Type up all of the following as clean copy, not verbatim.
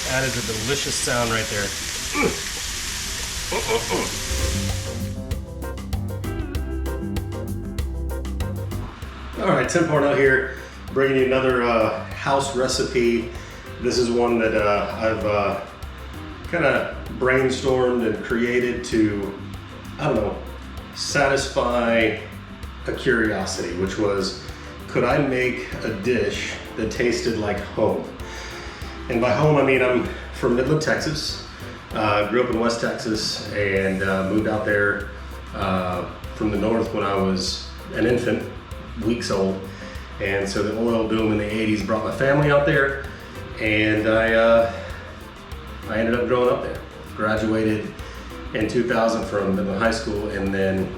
That is a delicious sound right there. All right, Tim Parnell here, bringing you another house recipe. This is one that I've kind of brainstormed and created to, I don't know, satisfy a curiosity, which was, could I make a dish that tasted like home? And by home, I mean I'm from Midland, Texas. Grew up in West Texas and moved out there from the north when I was an infant, weeks old. And so the oil boom in the 80s brought my family out there, and I ended up growing up there. Graduated in 2000 from Midland High School, and then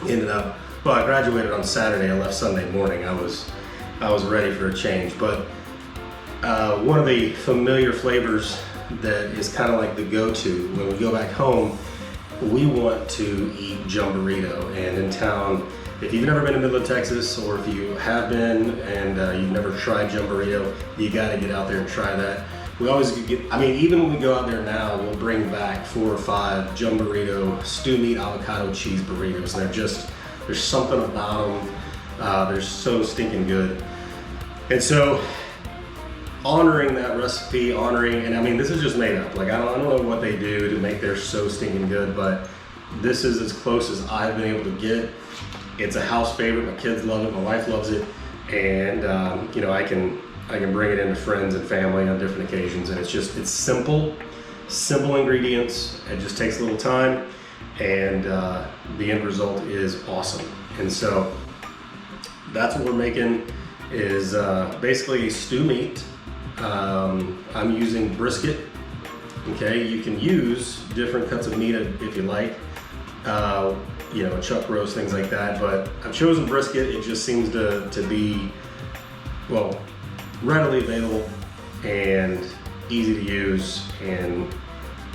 ended up, well, I graduated on Saturday, I left Sunday morning. I was ready for a change. But one of the familiar flavors that is kind of like the go-to when we go back home, we want to eat jamborito. And in town, if you've never been to Midland, Texas, or if you have been and you've never tried jamborito, you gotta get out there and try that. We always get, I mean, even when we go out there now, we'll bring back 4 or 5 jamborito stew meat avocado cheese burritos. And there's something about them, they're so stinking good. And so, honoring that recipe, and I mean, this is just made up. Like, I don't know what they do to make theirs so stinking good, but this is as close as I've been able to get. It's a house favorite. My kids love it. My wife loves it, and you know, I can bring it into friends and family on different occasions. And it's simple ingredients. It just takes a little time, and the end result is awesome. And so that's what we're making is basically stew meat. I'm using brisket. Okay, you can use different cuts of meat if you like. You know, chuck roast, things like that, but I've chosen brisket. It just seems to be, well, readily available and easy to use and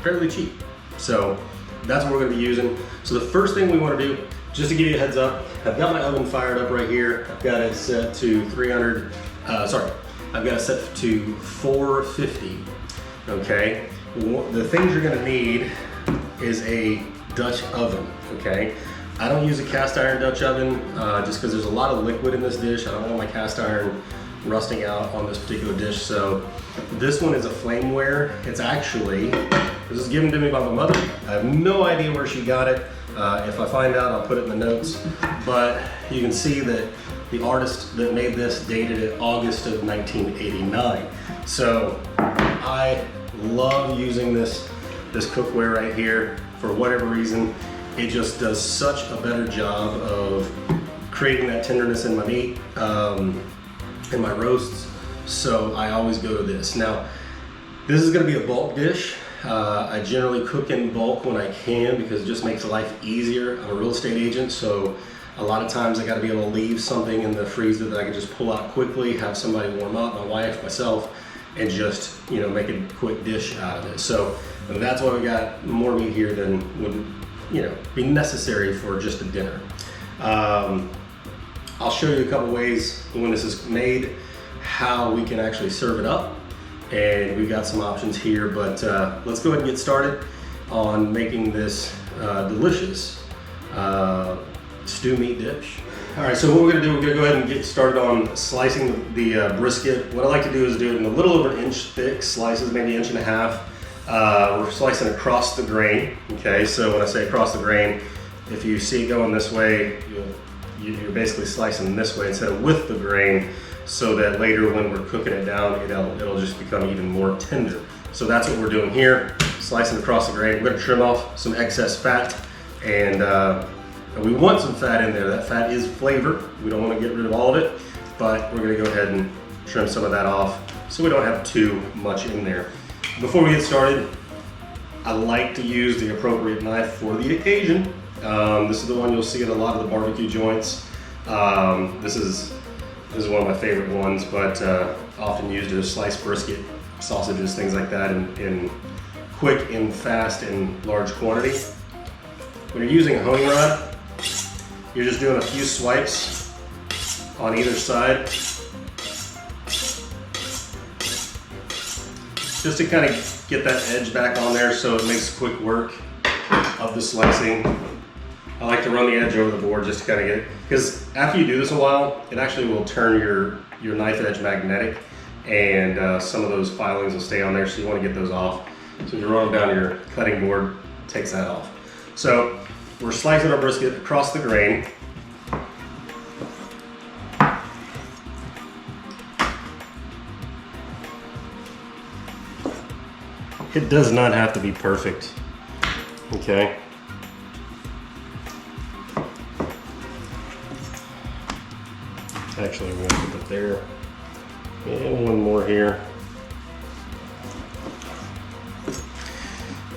fairly cheap. So that's what we're gonna be using. So the first thing we wanna do, just to give you a heads up, I've got my oven fired up right here. I've got it set to I've got it set to 450, okay? The things you're gonna need is a Dutch oven, okay? I don't use a cast iron Dutch oven just because there's a lot of liquid in this dish. I don't want my cast iron rusting out on this particular dish. So this one is a flameware. This is given to me by my mother. I have no idea where she got it. If I find out, I'll put it in the notes. But you can see that the artist that made this dated it August of 1989. So I love using this cookware right here. For whatever reason, it just does such a better job of creating that tenderness in my meat, in my roasts. So I always go to this. Now, this is gonna be a bulk dish. I generally cook in bulk when I can because it just makes life easier. I'm a real estate agent, so a lot of times I gotta be able to leave something in the freezer that I can just pull out quickly, have somebody warm up, my wife, myself, and just, you know, make a quick dish out of it. So that's why we got more meat here than would, you know, be necessary for just a dinner. I'll show you a couple ways when this is made, how we can actually serve it up. And we've got some options here, but let's go ahead and get started on making this delicious stew meat dish. All right, so what we're gonna do, we're gonna go ahead and get started on slicing the brisket. What I like to do is do it in a little over an inch thick slices, maybe 1.5 inches. We're slicing across the grain, okay? So when I say across the grain, if you see it going this way, you're basically slicing this way instead of with the grain, so that later when we're cooking it down, it'll just become even more tender. So that's what we're doing here, slicing across the grain. We're gonna trim off some excess fat, and we want some fat in there. That fat is flavor. We don't wanna get rid of all of it, but we're gonna go ahead and trim some of that off so we don't have too much in there. Before we get started, I like to use the appropriate knife for the occasion. This is the one you'll see at a lot of the barbecue joints. This is one of my favorite ones, but often used to slice brisket, sausages, things like that in quick and fast and large quantity. When you're using a honing rod, you're just doing a few swipes on either side. just to kind of get that edge back on there so it makes quick work of the slicing. I like to run the edge over the board just to kind of get it, because after you do this a while, it actually will turn your knife edge magnetic, and some of those filings will stay on there, so you want to get those off. So you run them down your cutting board, it takes that off. So we're slicing our brisket across the grain. It does not have to be perfect, okay? Actually, I'm gonna put it there. And one more here.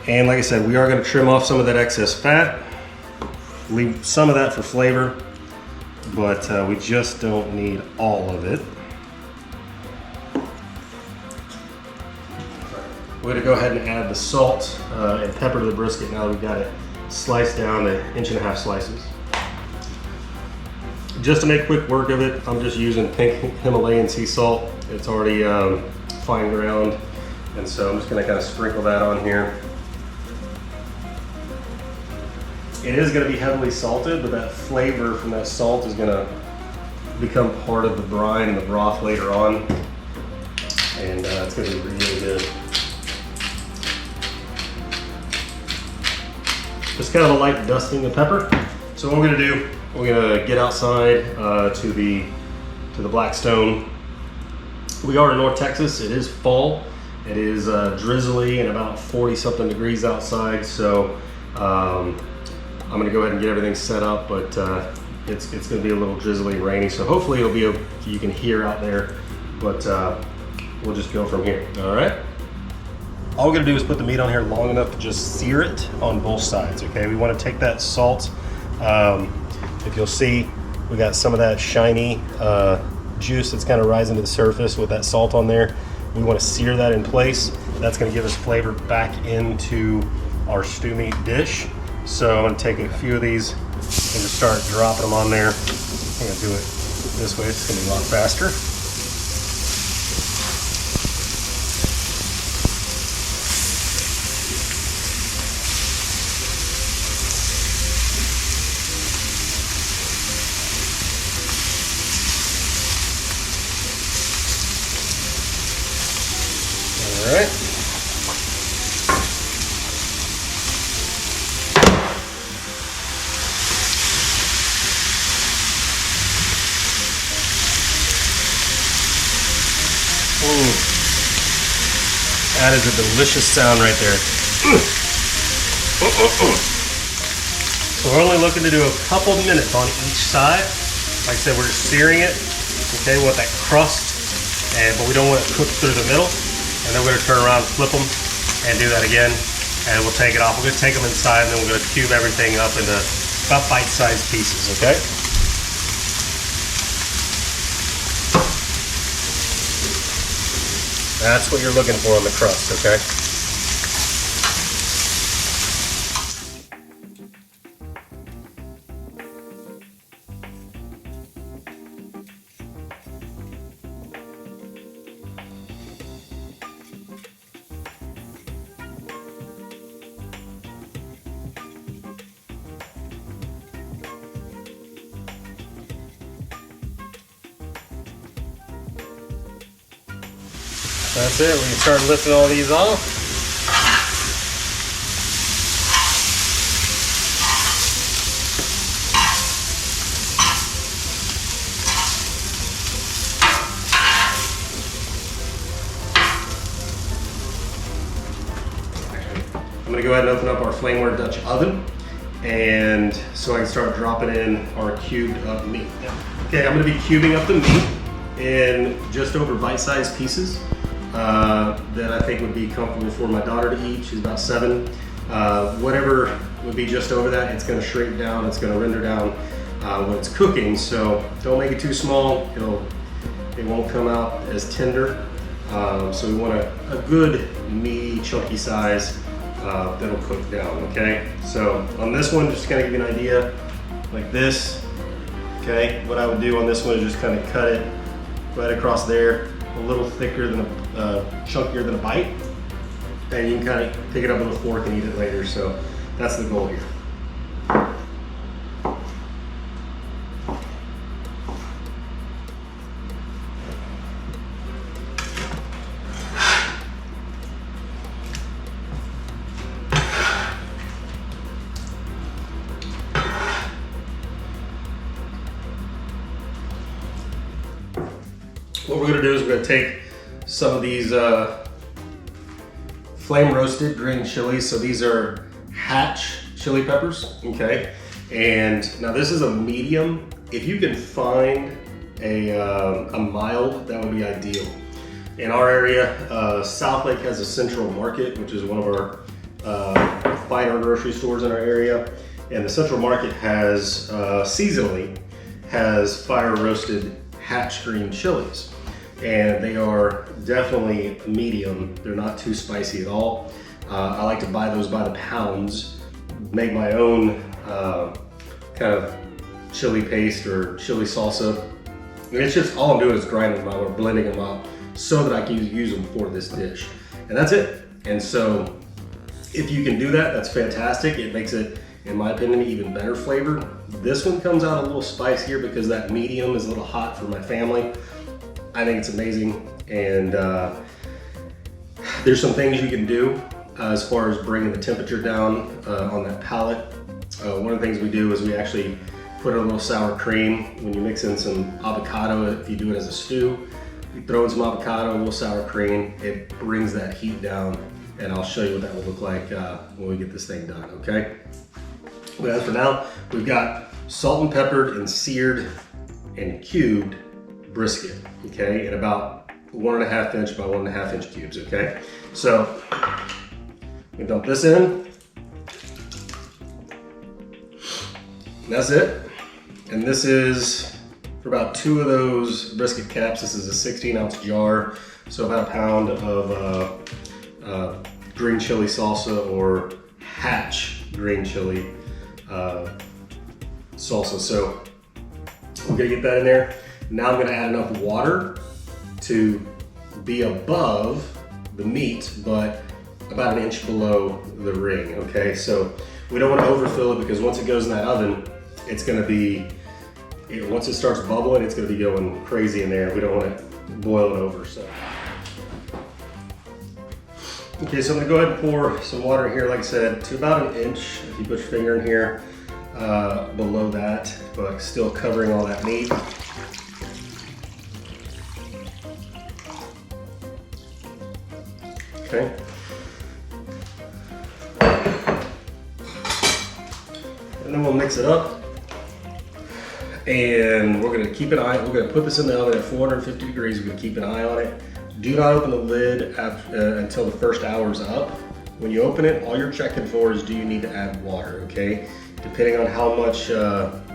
And like I said, we are gonna trim off some of that excess fat. Leave some of that for flavor, but we just don't need all of it. We're gonna go ahead and add the salt and pepper to the brisket now that we've got it sliced down to 1.5 slices. Just to make quick work of it, I'm just using pink Himalayan sea salt. It's already fine ground, and so I'm just gonna kind of sprinkle that on here. It is gonna be heavily salted, but that flavor from that salt is gonna become part of the brine and the broth later on, and it's gonna be really good. Just kind of a light dusting of pepper. So what we're gonna do, we're gonna get outside to the Blackstone. We are in North Texas. It is fall. It is drizzly and about 40-something degrees outside. So I'm gonna go ahead and get everything set up, but it's gonna be a little drizzly and rainy. So hopefully it'll be you can hear out there, but we'll just go from here. All right. All we're gonna do is put the meat on here long enough to just sear it on both sides, okay? We wanna take that salt. If you'll see, we got some of that shiny juice that's kind of rising to the surface with that salt on there. We wanna sear that in place. That's gonna give us flavor back into our stew meat dish. So I'm gonna take a few of these and just start dropping them on there. I'm gonna do it this way, it's gonna be a lot faster. All right. Ooh. That is a delicious sound right there. So we're only looking to do a couple minutes on each side. Like I said, we're just searing it. Okay, we want that crust, but we don't want it cooked through the middle. And then we're gonna turn around, flip them, and do that again. And we'll take it off. We're gonna take them inside, and then we're gonna cube everything up into about bite-sized pieces, okay? That's what you're looking for on the crust, okay? That's it, we can start lifting all these off. I'm gonna go ahead and open up our flameware Dutch oven, and so I can start dropping in our cubed up meat. Okay, I'm gonna be cubing up the meat in just over bite-sized pieces. That I think would be comfortable for my daughter to eat. She's about 7. Whatever would be just over that, it's going to shrink down, it's going to render down when it's cooking. So don't make it too small, it won't come out as tender. So we want a good meaty, chunky size that'll cook down, okay? So on this one, just kind of give you an idea, like this, okay? What I would do on this one is just kind of cut it right across there, a little thicker than chunkier than a bite, and you can kind of pick it up with a fork and eat it later. So that's the goal here. What we're gonna do is we're gonna take some of these flame roasted green chilies. So these are Hatch chili peppers, okay? And now this is a medium. If you can find a mild, that would be ideal. In our area, South Lake has a Central Market, which is one of our finer grocery stores in our area. And the Central Market has, seasonally, has fire roasted Hatch green chilies. And they are definitely medium. They're not too spicy at all. I like to buy those by the pounds, make my own kind of chili paste or chili salsa. And it's just, all I'm doing is grinding them out or blending them up so that I can use them for this dish. And that's it. And so if you can do that, that's fantastic. It makes it, in my opinion, even better flavor. This one comes out a little spicier because that medium is a little hot for my family. I think it's amazing, and there's some things you can do as far as bringing the temperature down on that palate. One of the things we do is we actually put in a little sour cream. When you mix in some avocado, if you do it as a stew, you throw in some avocado, a little sour cream, it brings that heat down, and I'll show you what that will look like when we get this thing done, okay? But as for now, we've got salt and peppered and seared and cubed brisket, okay, in about 1.5 inch by 1.5 inch cubes, okay? So we dump this in. That's it. And this is for about 2 of those brisket caps. This is a 16-ounce jar, so about a pound of green chili salsa or Hatch green chili salsa. So we're gonna get that in there. Now I'm gonna add enough water to be above the meat, but about 1 inch below the ring, okay? So we don't wanna overfill it because once it goes in that oven, it's gonna be, once it starts bubbling, it's gonna be going crazy in there. We don't wanna boil it over, so. Okay, so I'm gonna go ahead and pour some water in here, like I said, to about 1 inch, if you put your finger in here, below that, but still covering all that meat. Okay. And then we'll mix it up. And we're gonna keep an eye, we're gonna put this in the oven at 450 degrees. We're gonna keep an eye on it. Do not open the lid until the first hour is up. When you open it, all you're checking for is, do you need to add water, okay? Depending on how much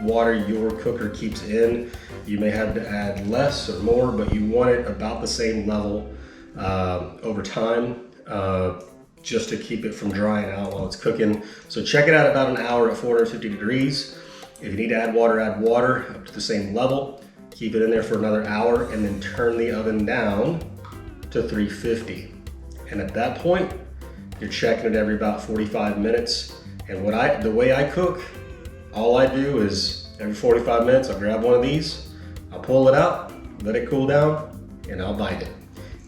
water your cooker keeps in, you may have to add less or more, but you want it about the same level over time, just to keep it from drying out while it's cooking. So check it out about an hour at 450 degrees. If you need to add water up to the same level. Keep it in there for another hour and then turn the oven down to 350. And at that point, you're checking it every about 45 minutes. And the way I cook, all I do is every 45 minutes, I'll grab one of these, I'll pull it out, let it cool down, and I'll bite it.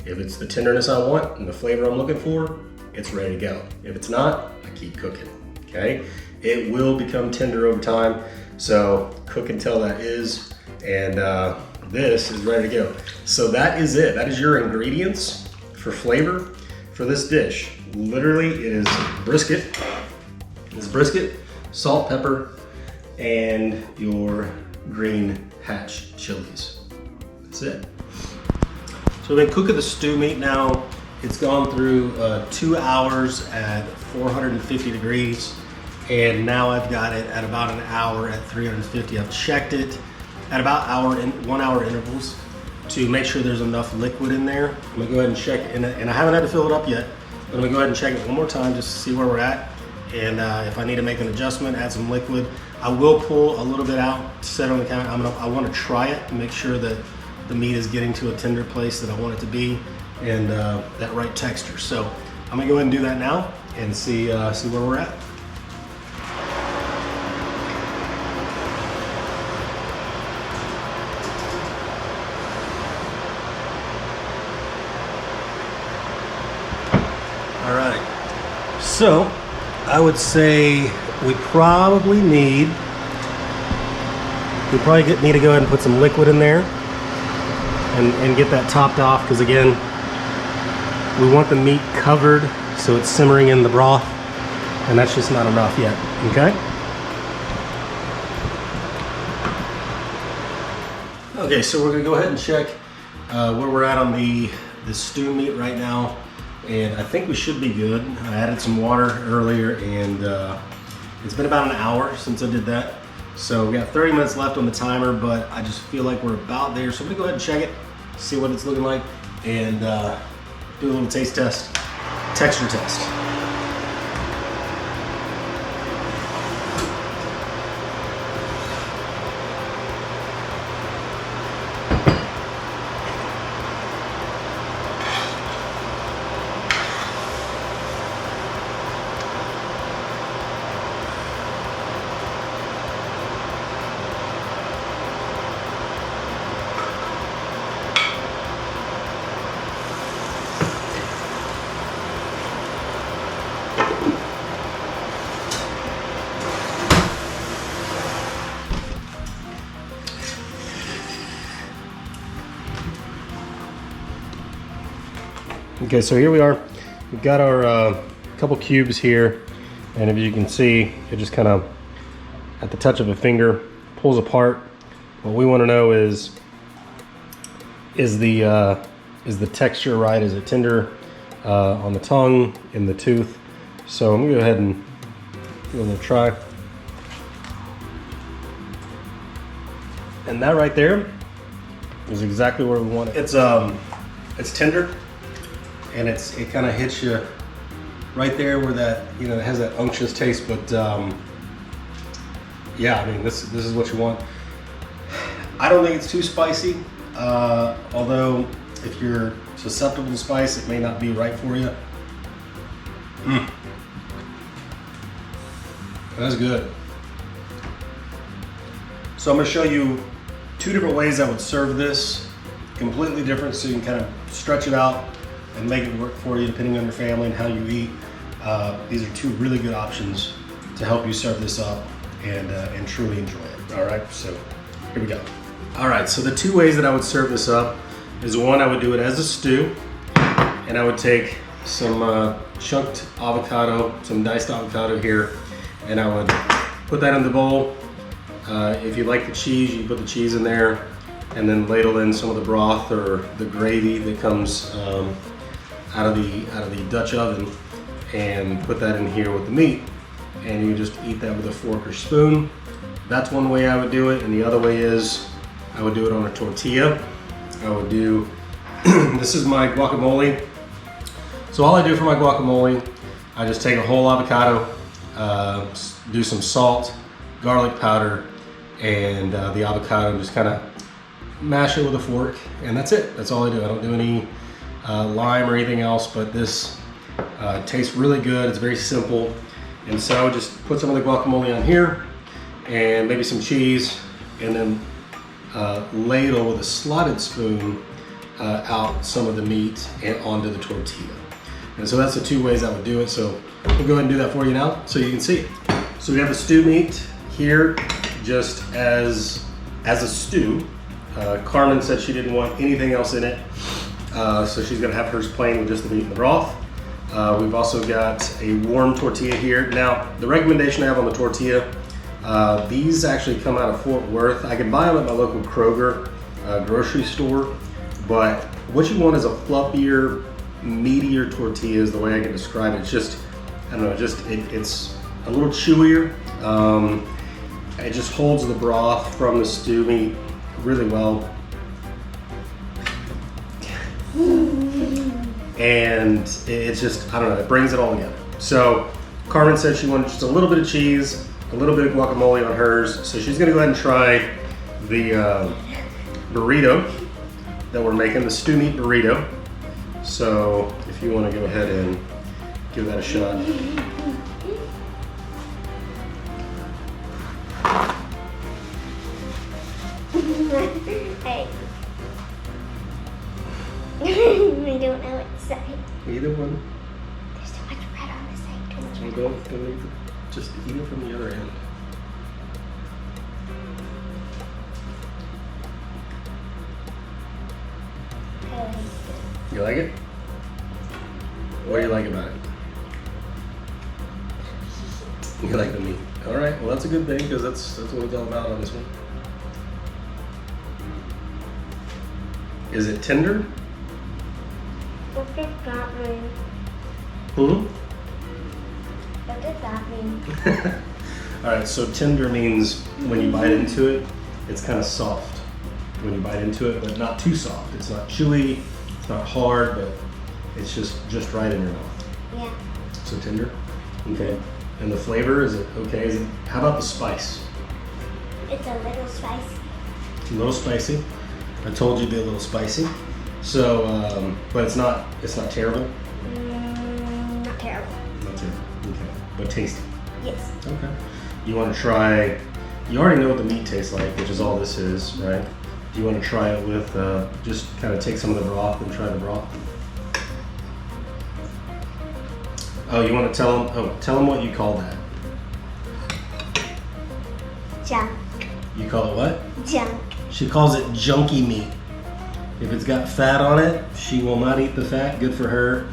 If it's the tenderness I want and the flavor I'm looking for, it's ready to go. If it's not, I keep cooking, okay? It will become tender over time, so cook until that is, and this is ready to go. So that is it. That is your ingredients for flavor for this dish. Literally, it is brisket. It's brisket, salt, pepper, and your green Hatch chilies. That's it. So we've been cooking the stew meat now. It's gone through 2 hours at 450 degrees. And now I've got it at about an hour at 350. I've checked it at about 1 hour intervals to make sure there's enough liquid in there. I'm gonna go ahead and check it, and I haven't had to fill it up yet. But I'm gonna go ahead and check it one more time just to see where we're at. And if I need to make an adjustment, add some liquid. I will pull a little bit out, set it on the counter. I wanna try it and make sure that the meat is getting to a tender place that I want it to be and that right texture. So I'm gonna go ahead and do that now and see where we're at. All right, so I would say we probably need to go ahead and put some liquid in there and get that topped off, because again, we want the meat covered so it's simmering in the broth, and that's just not enough yet, okay? Okay, so we're gonna go ahead and check where we're at on the stew meat right now, and I think we should be good. I added some water earlier, and it's been about an hour since I did that. So we got 30 minutes left on the timer, but I just feel like we're about there. So I'm gonna go ahead and check it, see what it's looking like, and do a little taste test, texture test. Okay, so here we are. We've got our couple cubes here, and if you can see, it just kind of, at the touch of a finger, pulls apart. What we want to know is the texture right? Is it tender on the tongue, in the tooth? So I'm gonna go ahead and give it a little try. And that right there is exactly where we want it. It's tender. And it kind of hits you right there where that, you know, it has that unctuous taste, but yeah, I mean, this is what you want. I don't think it's too spicy, although if you're susceptible to spice, it may not be right for you. That's good. So I'm gonna show you two different ways I would serve this, completely different, so you can kind of stretch it out and make it work for you depending on your family and how you eat. These are two really good options to help you serve this up and truly enjoy it. All right, so here we go. All right, so the two ways that I would serve this up is, one, I would do it as a stew, and I would take some chunked avocado, some diced avocado here, and I would put that in the bowl. If you like the cheese, you put the cheese in there, and then ladle in some of the broth or the gravy that comes out of the Dutch oven, and put that in here with the meat, and you just eat that with a fork or spoon. That's one way I would do it, and the other way is I would do it on a tortilla. I would do this is my guacamole. So all I do for my guacamole, I just take a whole avocado, do some salt, garlic powder, and the avocado, and just kind of mash it with a fork, and that's it. That's all I do. I don't do any lime or anything else, but this tastes really good. It's very simple. And so just put some of the guacamole on here, and maybe some cheese, and then ladle with a slotted spoon out some of the meat and onto the tortilla. And so that's the two ways I would do it. So we'll go ahead and do that for you now so you can see it. So we have the stew meat here just as a stew. Carmen said she didn't want anything else in it, so she's gonna have hers plain with just the meat and the broth. We've also got a warm tortilla here. Now, the recommendation I have on the tortilla, these actually come out of Fort Worth. I can buy them at my local Kroger grocery store, but what you want is a fluffier, meatier tortilla is the way I can describe it. It's just, I don't know, it's a little chewier. It just holds the broth from the stew meat really well. And it's just, I don't know, it brings it all together. So Carmen said she wanted just a little bit of cheese, a little bit of guacamole on hers. So she's gonna go ahead and try the burrito that we're making, the stew meat burrito. So if you wanna go ahead and Give that a shot. Hey. I don't know what to say. Either one. There's too much bread on this side. Too much bread. Don't eat just eat it from the other end. I like it. You like it? What do you like about it? You like the meat. All right. Well, that's a good thing because that's what it's all about on this one. Is it tender? What does that mean? Hmm? What does that mean? All right. So tender means when you bite into it, it's kind of soft. When you bite into it, but not too soft. It's not chewy. It's not hard, but it's just right in your mouth. Yeah. So tender. Okay. And the flavor, is it okay? How about the spice? It's a little spicy. A little spicy. I told you it'd be a little spicy. So, but it's not terrible. Not terrible. Not terrible. Okay. But tasty. Yes. Okay. You want to try? You already know what the meat tastes like, which is all this is, right? Do you want to try it with? Just kind of take some of the broth and try the broth. Oh, you want to tell them? Oh, tell them what you call that. Junk. You call it what? Junk. She calls it junky meat. If it's got fat on it, she will not eat the fat. Good for her.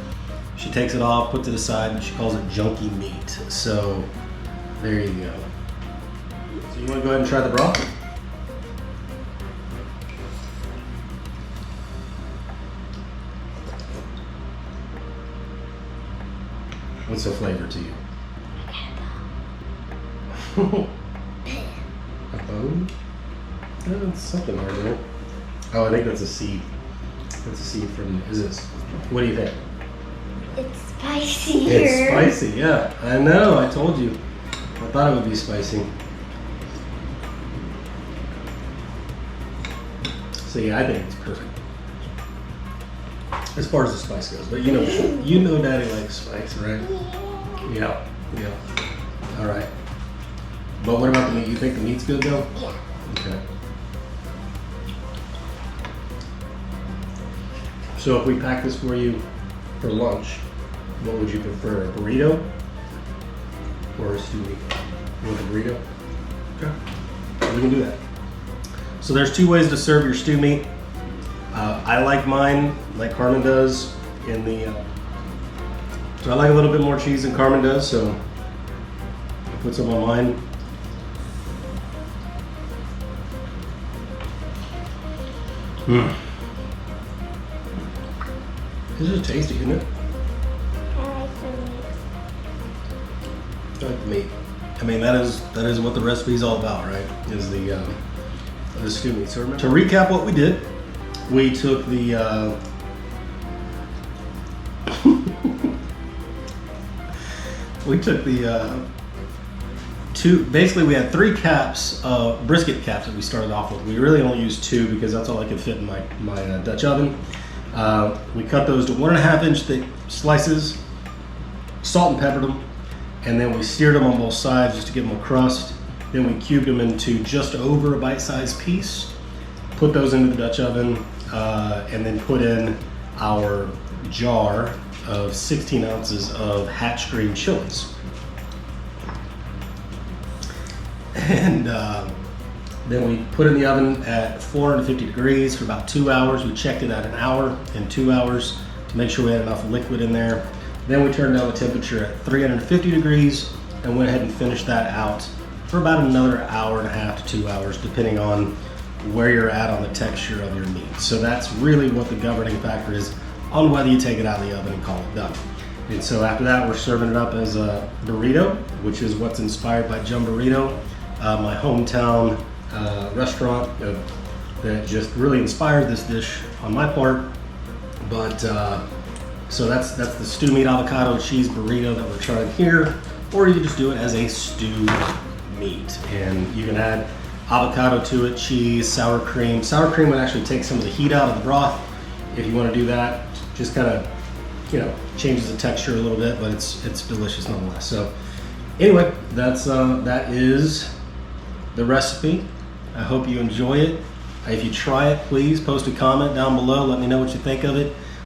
She takes it off, puts it aside, and she calls it junky meat. So there you go. So you want to go ahead and try the broth? What's the flavor to you? A bone? Oh, it's something hard there. Oh, I think that's a seed. That's a seed from. Is this? What do you think? It's spicy. It's spicy. Yeah, I know. I told you. I thought it would be spicy. So yeah, I think it's perfect. As far as the spice goes, but you know, Daddy likes spice, right? Yeah, yeah. All right. But what about the meat? You think the meat's good though? Yeah. Okay. So if we pack this for you for lunch, what would you prefer, a burrito or a stew meat? You want the burrito? Okay. We can do that. So there's two ways to serve your stew meat. I like mine like Carmen does in the. So I like a little bit more cheese than Carmen does, so I put some on mine. This is tasty, isn't it? I like the meat. I like the meat. I mean, that is what the recipe is all about, right? Is the stew meat. So to recap what we did, we took the basically we had 3 caps of brisket caps that we started off with. We really only used 2 because that's all I could fit in my Dutch oven. We cut those to 1.5 inch thick slices, salt and peppered them, and then we seared them on both sides just to give them a crust. Then we cubed them into just over a bite-sized piece, put those into the Dutch oven, and then put in our jar of 16 ounces of Hatch green chilies. And then we put it in the oven at 450 degrees for about 2 hours. We checked it at an hour and 2 hours to make sure we had enough liquid in there. Then we turned down the temperature at 350 degrees and went ahead and finished that out for about another hour and a half to 2 hours, depending on where you're at on the texture of your meat. So that's really what the governing factor is on whether you take it out of the oven and call it done. And so after that, we're serving it up as a burrito, which is what's inspired by Jum Burrito, my hometown restaurant that just really inspired this dish on my part. But so that's the stew meat avocado cheese burrito that we're trying here, or you can just do it as a stewed meat, and you can add avocado to it, cheese, sour cream. Sour cream would actually take some of the heat out of the broth. If you want to do that, just kind of changes the texture a little bit, but it's delicious nonetheless. So anyway, that is the recipe. I hope you enjoy it. If you try it, please post a comment down below. Let me know what you think of it.